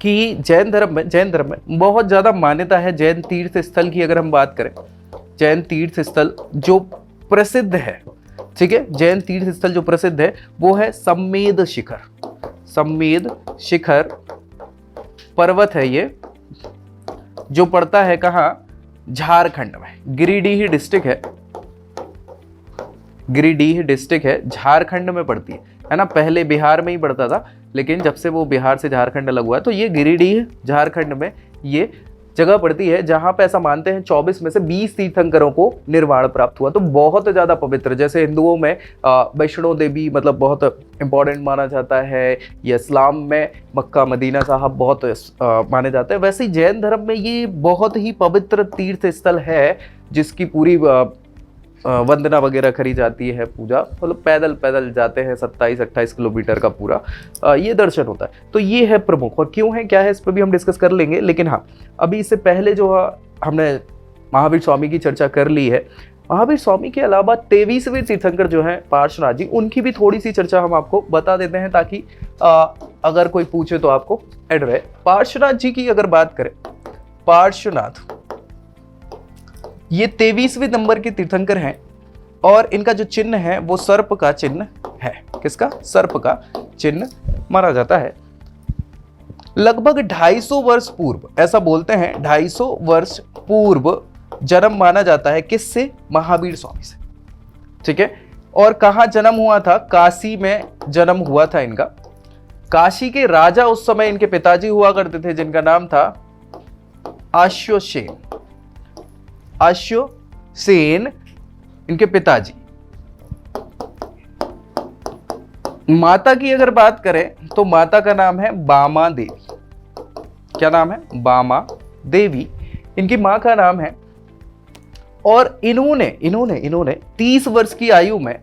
कि जैन धर्म में बहुत ज़्यादा मान्यता है। जैन तीर्थ स्थल की अगर हम बात करें, जैन तीर्थ स्थल जो प्रसिद्ध है, ठीक है, जैन तीर्थ स्थल जो प्रसिद्ध है वो है सम्मेद शिखर। सम्मेद शिखर पर्वत है ये, जो पड़ता है कहाँ? झारखंड में, गिरिडीह डिस्ट्रिक्ट है, गिरिडीह डिस्ट्रिक्ट है, झारखंड में पड़ती है ना। पहले बिहार में ही पड़ता था, लेकिन जब से वो बिहार से झारखंड अलग हुआ है तो ये गिरिडीह झारखंड में ये जगह पड़ती है, जहां पे ऐसा मानते हैं 24 में से 20 तीर्थंकरों को निर्वाण प्राप्त हुआ। तो बहुत ज़्यादा पवित्र, जैसे हिंदुओं में वैष्णो देवी मतलब बहुत इंपॉर्टेंट माना जाता है, या इस्लाम में मक्का मदीना साहब बहुत माने जाते हैं, वैसे ही जैन धर्म में ये बहुत ही पवित्र तीर्थ स्थल है, जिसकी पूरी वंदना वगैरह करी जाती है, पूजा मतलब पैदल जाते हैं 27-28 किलोमीटर का पूरा ये दर्शन होता है। तो ये है प्रमुख, और क्यों है क्या है इस पर भी हम डिस्कस कर लेंगे। लेकिन हाँ, अभी इससे पहले जो हमने महावीर स्वामी की चर्चा कर ली है, महावीर स्वामी के अलावा 23वें तीर्थंकर जो हैं पार्श्वनाथ जी, उनकी भी थोड़ी सी चर्चा हम आपको बता देते हैं, ताकि अगर कोई पूछे तो आपको ऐड रहे। पार्श्वनाथ जी की अगर बात करें, पार्श्वनाथ ये 23वें नंबर के तीर्थंकर हैं, और इनका जो चिन्ह है वो सर्प का चिन्ह है। किसका? सर्प का चिन्ह माना जाता है। लगभग 250 वर्ष पूर्व, ऐसा बोलते हैं 250 वर्ष पूर्व जन्म माना जाता है। किससे? महावीर स्वामी से, ठीक है। और कहाँ जन्म हुआ था? काशी में जन्म हुआ था इनका। काशी के राजा उस समय इनके पिताजी हुआ करते थे, जिनका नाम था अश्वसेन। अश्वसेन इनके पिताजी। माता की अगर बात करें तो माता का नाम है बामा देवी। क्या नाम है? बामा देवी इनकी मां का नाम है। और इन्होंने 30 वर्ष की आयु में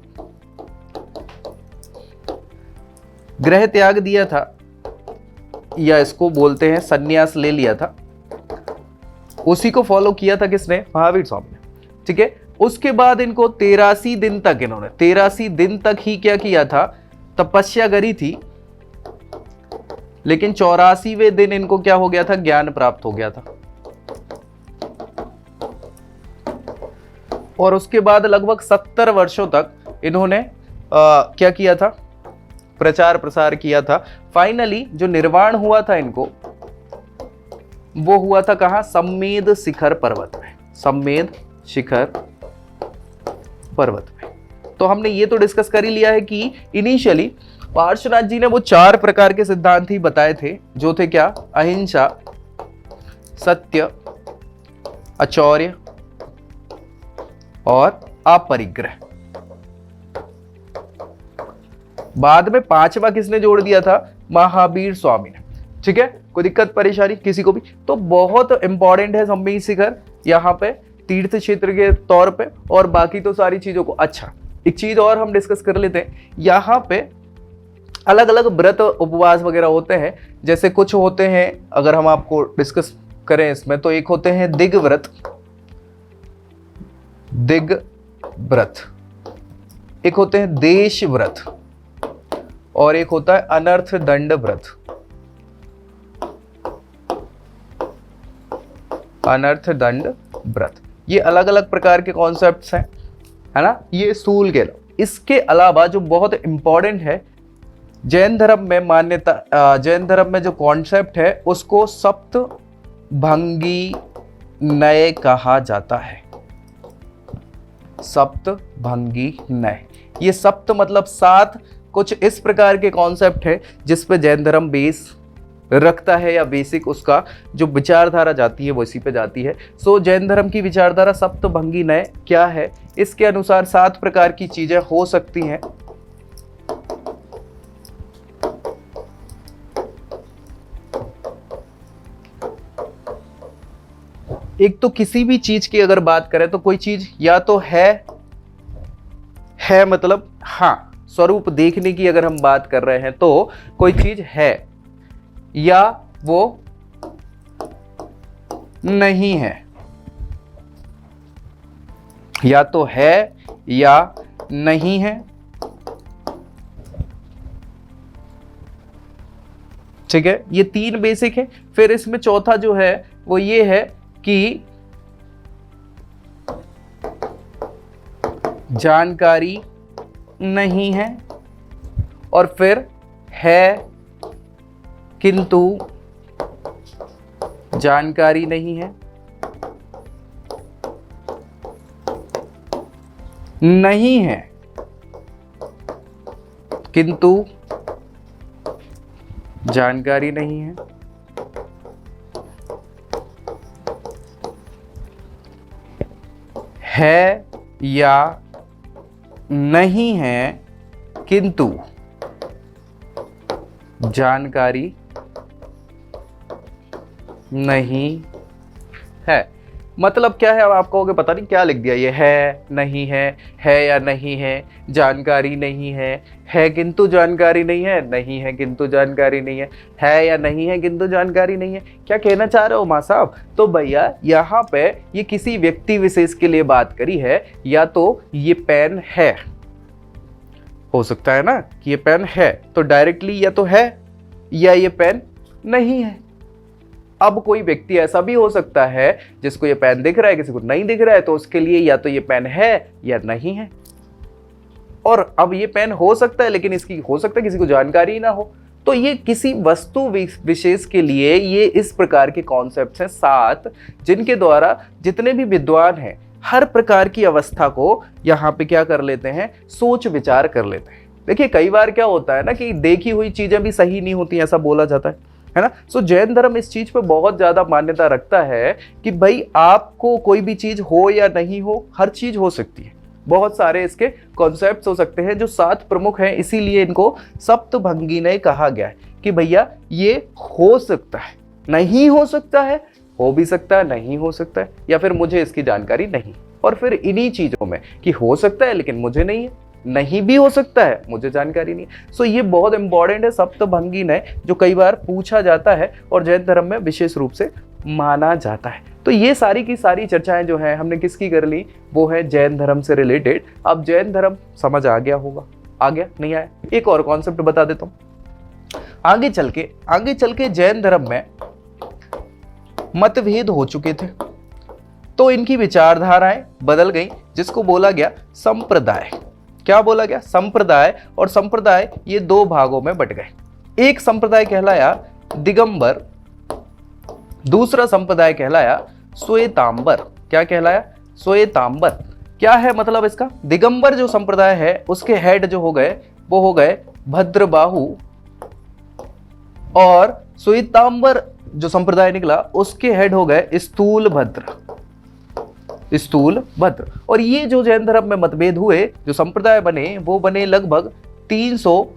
गृह त्याग दिया था, या इसको बोलते हैं सन्यास ले लिया था। उसी को फॉलो किया था किसने? महावीर स्वामी ने, ठीक है। उसके बाद इनको 83 दिन तक, इन्होंने 83 दिन तक ही क्या किया था? तपस्या करी थी। लेकिन 84वें दिन इनको क्या हो गया था? ज्ञान प्राप्त हो गया था। और उसके बाद लगभग 70 वर्षों तक इन्होंने क्या किया था? प्रचार प्रसार किया था। फाइनली जो निर्वाण हुआ था इनको, वो हुआ था कहां? सम्मेद शिखर पर्वत में। सम्मेद शिखर पर्वत में। तो हमने ये तो डिस्कस कर ही लिया है कि इनिशियली पार्श्वनाथ जी ने वो 4 प्रकार के सिद्धांत ही बताए थे, जो थे क्या? अहिंसा, सत्य, अचौर्य और अपरिग्रह। बाद में 5वां किसने जोड़ दिया था? महावीर स्वामी ने, ठीक है। कोई दिक्कत परेशानी किसी को भी? तो बहुत इंपॉर्टेंट है सम्मेद शिखर यहाँ पे तीर्थ क्षेत्र के तौर पे, और बाकी तो सारी चीजों को। अच्छा, एक चीज और हम डिस्कस कर लेते हैं। यहाँ पे अलग अलग व्रत उपवास वगैरह होते हैं। जैसे कुछ होते हैं, अगर हम आपको डिस्कस करें इसमें, तो एक होते हैं दिग व्रत, एक होते हैं देश व्रत, और एक होता है अनर्थ दंड व्रत। अनर्थ दंड व्रत, ये अलग अलग प्रकार के कॉन्सेप्ट्स हैं, है ना, ये स्थूल के। इसके अलावा जो बहुत इंपॉर्टेंट है जैन धर्म में मान्यता, जैन धर्म में जो कॉन्सेप्ट है उसको सप्त भंगी नय कहा जाता है। सप्त भंगी नय, ये सप्त मतलब 7, कुछ इस प्रकार के कॉन्सेप्ट है जिस पे जैन धर्म बेस रखता है, या बेसिक उसका जो विचारधारा जाती है वो इसी पे जाती है। सो जैन धर्म की विचारधारा सप्त भंगी नय क्या है, इसके अनुसार 7 प्रकार की चीजें हो सकती हैं। एक तो किसी भी चीज की अगर बात करें तो कोई चीज या तो है मतलब हाँ, स्वरूप देखने की अगर हम बात कर रहे हैं तो कोई चीज है, या वो नहीं है, या तो है या नहीं है, ठीक है, ये 3 बेसिक है। फिर इसमें चौथा जो है वो ये है कि जानकारी नहीं है, और फिर है किंतु जानकारी नहीं है, नहीं है किंतु जानकारी नहीं है, है या नहीं है किंतु जानकारी नहीं है। मतलब क्या है, अब आप कहोगे पता नहीं क्या लिख दिया, ये है नहीं है या नहीं है, जानकारी नहीं है किंतु जानकारी नहीं है किंतु जानकारी नहीं है या नहीं है किंतु जानकारी नहीं है। क्या कहना चाह रहे हो माँ साहब? तो भैया यहाँ पे ये किसी व्यक्ति विशेष के लिए बात करी है, या तो ये पेन है, हो सकता है ना कि ये पेन है तो डायरेक्टली या तो है या ये पेन नहीं है। अब कोई व्यक्ति ऐसा भी हो सकता है जिसको ये पेन दिख रहा है, किसी को नहीं दिख रहा है, तो उसके लिए या तो ये पेन है या नहीं है। और अब ये पेन हो सकता है लेकिन इसकी हो सकता है किसी को जानकारी ना हो। तो ये किसी वस्तु विशेष के लिए ये इस प्रकार के कॉन्सेप्ट्स हैं 7, जिनके द्वारा जितने भी विद्वान हैं हर प्रकार की अवस्था को यहाँ पे क्या कर लेते हैं, सोच विचार कर लेते हैं। देखिए कई बार क्या होता है ना कि देखी हुई चीजें भी सही नहीं होती, ऐसा बोला जाता है ना। सो जैन धर्म इस चीज पे बहुत ज्यादा मान्यता रखता है कि भाई आपको कोई भी चीज हो या नहीं हो, हर चीज हो सकती है। बहुत सारे इसके कॉन्सेप्ट्स हो सकते हैं जो 7 प्रमुख हैं, इसीलिए इनको सप्तभंगी ने कहा गया है कि भैया ये हो सकता है, नहीं हो सकता है, हो भी सकता है, नहीं हो सकता है, या फिर मुझे इसकी जानकारी नहीं। और फिर इन्हीं चीजों में कि हो सकता है लेकिन मुझे नहीं है, नहीं भी हो सकता है, मुझे जानकारी नहीं है। सो ये बहुत इंपॉर्टेंट है सप्तभंगी ने, जो कई बार पूछा जाता है और जैन धर्म में विशेष रूप से माना जाता है। तो ये सारी की सारी चर्चाएं जो हैं हमने किसकी कर ली, वो है जैन धर्म से रिलेटेड। अब जैन धर्म समझ आ गया होगा, आ गया नहीं आया? एक और कॉन्सेप्ट बता देता हूं। आगे चल के जैन धर्म में मतभेद हो चुके थे, तो इनकी विचारधाराएं बदल गई, जिसको बोला गया संप्रदाय। क्या बोला गया? संप्रदाय। और संप्रदाय ये 2 भागों में बट गए। एक संप्रदाय कहलाया दिगंबर, दूसरा संप्रदाय कहलाया श्वेतांबर। क्या कहलाया? श्वेतांबर। क्या है मतलब इसका? दिगंबर जो संप्रदाय है उसके हेड जो हो गए वो हो गए भद्रबाहु, और श्वेतांबर जो संप्रदाय निकला उसके हेड हो गए स्थूल भद्र। और ये जो जैन धर्म में मतभेद हुए, जो संप्रदाय बने, वो बने लगभग 300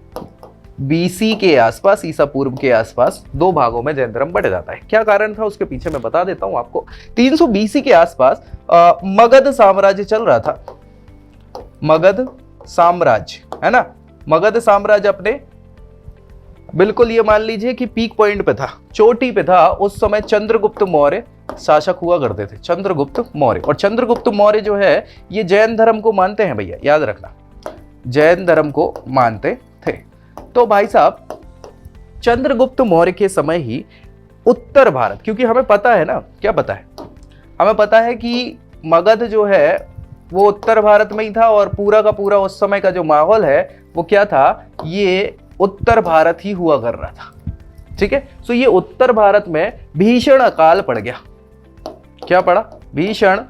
बीसी के आसपास, ईसा पूर्व के आसपास। 2 भागों में जैन धर्म बट जाता है। क्या कारण था उसके पीछे मैं बता देता हूं आपको। 300 बीसी के आसपास मगध साम्राज्य चल रहा था। मगध साम्राज्य, है ना। मगध साम्राज्य अपने बिल्कुल ये मान लीजिए कि पीक पॉइंट पे था, चोटी पे था। उस समय चंद्रगुप्त मौर्य शासक हुआ करते थे, चंद्रगुप्त मौर्य। और चंद्रगुप्त मौर्य जो है ये जैन धर्म को मानते हैं भैया, याद रखना, जैन धर्म को मानते थे। तो भाई साहब चंद्रगुप्त मौर्य के समय ही उत्तर भारत, क्योंकि हमें पता है ना, क्या पता है हमें पता है कि मगध जो है वो उत्तर भारत में ही था और पूरा का पूरा उस समय का जो माहौल है वो क्या था, ये उत्तर भारत ही हुआ कर रहा था। ठीक है, सो ये उत्तर भारत में भीषण अकाल पड़ गया। क्या पड़ा? भीषण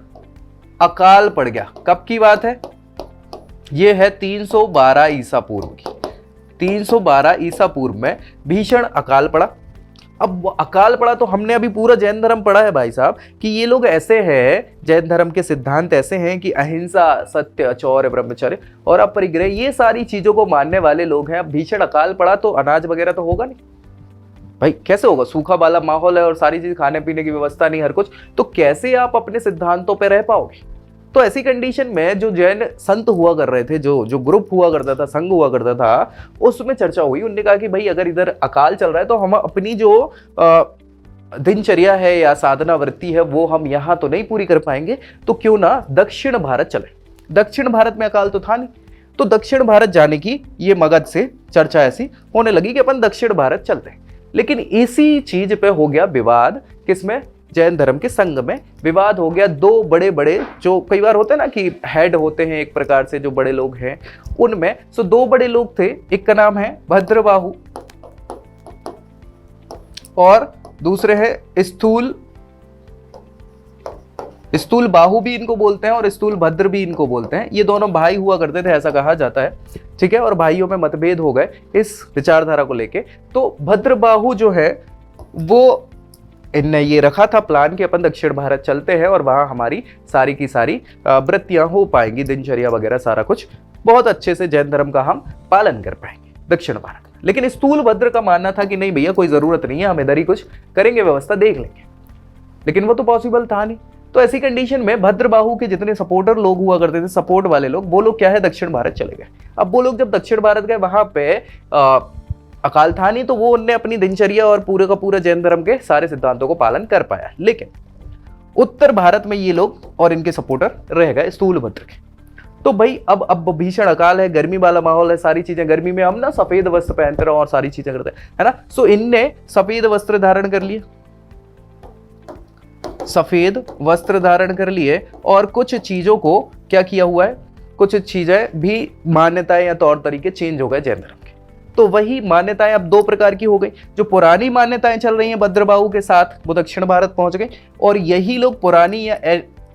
अकाल पड़ गया। कब की बात है? ये है 312 ईसा पूर्व की। 312 ईसा पूर्व में भीषण अकाल पड़ा। अब वो अकाल पड़ा तो हमने अभी पूरा जैन धर्म पढ़ा है भाई साहब कि ये लोग ऐसे हैं, जैन धर्म के सिद्धांत ऐसे हैं कि अहिंसा, सत्य, अचौर्य, ब्रह्मचर्य और अपरिग्रह, ये सारी चीजों को मानने वाले लोग हैं। अब भीषण अकाल पड़ा तो अनाज वगैरह तो होगा नहीं भाई, कैसे होगा? सूखा वाला माहौल है और सारी चीज, खाने पीने की व्यवस्था नहीं, हर कुछ, तो कैसे आप अपने सिद्धांतों पे रह पाओगे? तो ऐसी कंडीशन में जो जैन संत हुआ कर रहे थे, जो ग्रुप हुआ करता था, संघ हुआ करता था, उसमें चर्चा हुई। उन्होंने कहा कि भाई अगर इधर अकाल चल रहा है तो हम अपनी जो दिनचर्या है या साधना वृत्ति है वो हम यहाँ तो नहीं पूरी कर पाएंगे, तो क्यों ना दक्षिण भारत चले। दक्षिण भारत में अकाल तो था नहीं, तो दक्षिण भारत जाने की ये मगध से चर्चा ऐसी होने लगी कि अपन दक्षिण भारत चलते हैं। लेकिन इसी चीज पे हो गया विवाद। किसमें? जैन धर्म के संघ में विवाद हो गया। दो बड़े बड़े, जो कई बार होते हैं ना कि हेड होते हैं एक प्रकार से, जो बड़े लोग हैं उनमें, सो दो बड़े लोग थे। एक का नाम है भद्रबाहु और दूसरे है स्थूल बाहु भी इनको बोलते हैं और स्थूल भद्र भी इनको बोलते हैं। ये दोनों भाई हुआ करते थे, ऐसा कहा जाता है। ठीक है, और भाइयों में मतभेद हो गए इस विचारधारा को लेके। तो भद्रबाहु जो है वो, इनने ये रखा था प्लान कि अपन दक्षिण भारत चलते हैं और वहां हमारी सारी की सारी वृत्तियां हो पाएंगी, दिनचर्या वगैरह सारा कुछ बहुत अच्छे से जैन धर्म का हम पालन कर पाएंगे दक्षिण भारत में। लेकिन स्थूल भद्र का मानना था कि नहीं भैया, कोई जरूरत नहीं है, हम इधर ही कुछ करेंगे, व्यवस्था देख लेंगे। लेकिन वो तो पॉसिबल था नहीं। तो ऐसी कंडीशन में भद्रबाहु के जितने सपोर्टर लोग हुआ करते थे, सपोर्ट वाले लोग, वो लोग क्या है, दक्षिण भारत चले गए। अब वो लोग जब दक्षिण भारत गए, वहां पे अकाल था नहीं, तो वो उनने अपनी दिनचर्या और पूरे का पूरा जैन धर्म के सारे सिद्धांतों को पालन कर पाया। लेकिन उत्तर भारत में ये लोग और इनके सपोर्टर रह गए स्थूल भद्र के। तो भाई अब भीषण अकाल है, गर्मी वाला माहौल है, सारी चीजें, गर्मी में हम ना सफेद वस्त्र पहनते रहो और सारी चीजें करते हैं, है ना। सो इनने सफेद वस्त्र धारण कर लिए, सफेद वस्त्र धारण कर लिए और कुछ चीजों को क्या किया हुआ है, कुछ चीजें भी, मान्यताएं या तौर तरीके चेंज हो गए जैन धर्म के। तो वही मान्यताएं अब दो प्रकार की हो गई। जो पुरानी मान्यताएं चल रही हैं भद्रबाहु के साथ, वो दक्षिण भारत पहुंच गई, और यही लोग पुरानी या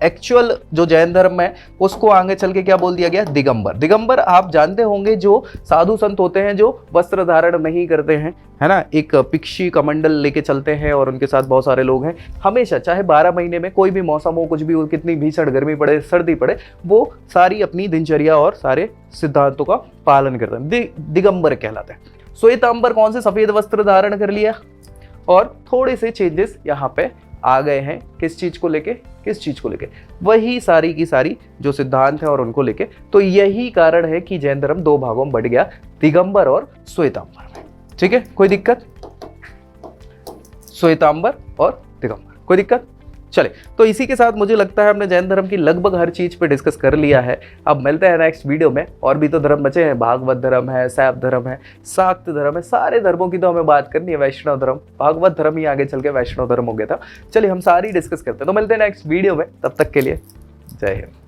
एक्चुअल जो जैन धर्म है उसको आगे चल के क्या बोल दिया गया, दिगंबर। दिगंबर आप जानते होंगे, जो साधु संत होते हैं जो वस्त्र धारण नहीं करते हैं, है ना, एक पिक्षी कमंडल लेके चलते हैं और उनके साथ बहुत सारे लोग हैं। हमेशा चाहे 12 महीने में कोई भी मौसम हो, कुछ भी हो, कितनी भीषण गर्मी पड़े, सर्दी पड़े, वो सारी अपनी दिनचर्या और सारे सिद्धांतों का पालन करते हैं, दिगंबर कहलाते हैं। श्वेतांबर कौन से, सफेद वस्त्र धारण कर लिया, और थोड़े से चेंजेस यहाँ पे आ गए हैं। किस चीज को लेके, किस चीज को लेके, वही सारी की सारी जो सिद्धांत है और उनको लेके। तो यही कारण है कि जैन धर्म दो भागों में बढ़ गया, दिगंबर और श्वेतांबर में। ठीक है, कोई दिक्कत? श्वेतांबर और दिगंबर, कोई दिक्कत? चले, तो इसी के साथ मुझे लगता है हमने जैन धर्म की लगभग हर चीज पे डिस्कस कर लिया है। अब मिलते हैं नेक्स्ट वीडियो में। और भी तो धर्म बचे हैं, भागवत धर्म है, शैव धर्म है, शाक्त धर्म है, सारे धर्मों की तो हमें बात करनी है। वैष्णव धर्म, भागवत धर्म ही आगे चल के वैष्णव धर्म हो गया था। चलिए हम सारी डिस्कस करते हैं। तो मिलते हैं नेक्स्ट वीडियो में, तब तक के लिए जय हिंद।